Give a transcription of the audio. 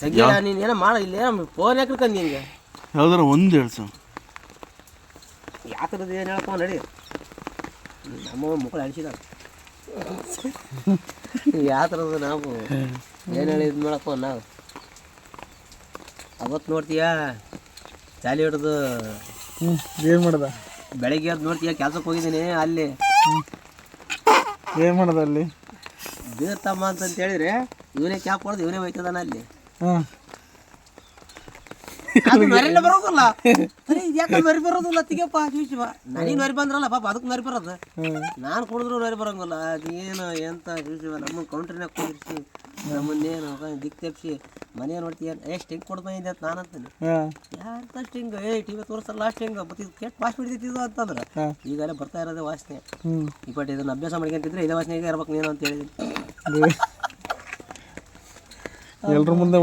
ತೆಗಿಯ ನೀನು ಏನೋ ಮಾಡ ಇಲ್ಲ ಫೋನ್ ಯಾಕೆ ಕಂಡು ನಿಂಗೆ ಯಾವ್ದಾರ ಒಂದು ಹೇಳ್ಸು ಯಾವ ಥರದ್ದು ಏನು ಹೇಳಪ್ಪ ನಡಿ ನಮ್ಮ ಮಕ್ಕಳು ಅಳಿಸಿದಾಗ ಯಾವ ಥರದ್ದು ನಾವು ಏನು ಹೇಳಿ ಇದು ಮಾಡಪ್ಪ ನಾವು ಅವತ್ತು ನೋಡ್ತೀಯಾ ಚಾಲಿ ಹಿಡ್ದು ಏನು ಮಾಡ್ದ ಬೆಳಗ್ಗೆ ಅದು ನೋಡ್ತೀಯ ಕೆಲ್ಸಕ್ಕೆ ಹೋಗಿದ್ದೀನಿ ಅಲ್ಲಿ ಏನು ಮಾಡ್ದ ಅಲ್ಲಿ ಬೀರ್ತಮ್ಮ ಅಂತಂತ ಹೇಳಿದ್ರೆ ಇವನೇ ಕ್ಯಾಪ್ ಹೊಡೆದು ಇವನೇ ಹೋಯ್ತದಾನ ಅಲ್ಲಿ ಹಾಂ ಅದು ನರಿನ ಬರೋದಿಲ್ಲ ಅರೆ ಯಾಕೆ ನರಿ ಬರೋದಿಲ್ಲ ತಿಗಪ್ಪ ಶಿವ ನನಗೆ ನರಿ ಬಂದ್ರಲ್ಲ ಪಾಪ ಅದಕ್ಕೆ ನರಿ ಬರೋದು ನಾನು ಕುಡಿದ್ರು ನರಿ ಬರೋಂಗಿಲ್ಲ ಅದೇನು ಎಂತ ಶಿವ ನಮ್ಮ ಕೌಂಟ್ರಿನಾಗ ಕುದಿರ್ಸಿ ನಮ್ಮನ್ನೇನು ದಿಕ್ ತೆಪ್ಸಿ ಮನೆ ನೋಡ್ತೀಯ ಸ್ಟಿಂಗ್ ಕೊಡ್ತಾ ಬಂದಿದ್ದೆ ಅಂತ ನಾನು ಅಂತೀನಿ ಯಾರಂತ ಸ್ಟಿಂಗ್ ಟಿವಿ ತೋರಿಸಲ್ಲ ಸ್ಟಿಂಗ್ ಮತ್ತೆ ಇದು ಕೆಟ್ಟ ವಾಸನೆ ಹಿಡಿದಿದ್ದು ಅಂತಂದ್ರೆ ಈಗಾಗಲೇ ಬರ್ತಾ ಇರೋದೇ ವಾಸನೆ ಈ ಪಟ್ಟು ಇದನ್ನು ಅಭ್ಯಾಸ ಮಾಡ್ಕೊಂತಿದ್ರೆ ಇದೇ ವಾಸನೆಗೆ ಇರ್ಬೇಕು ನೀನು ಅಂತ ಹೇಳಿದ್ದೀನಿ ಎಲ್ರ ಮುಂದೆ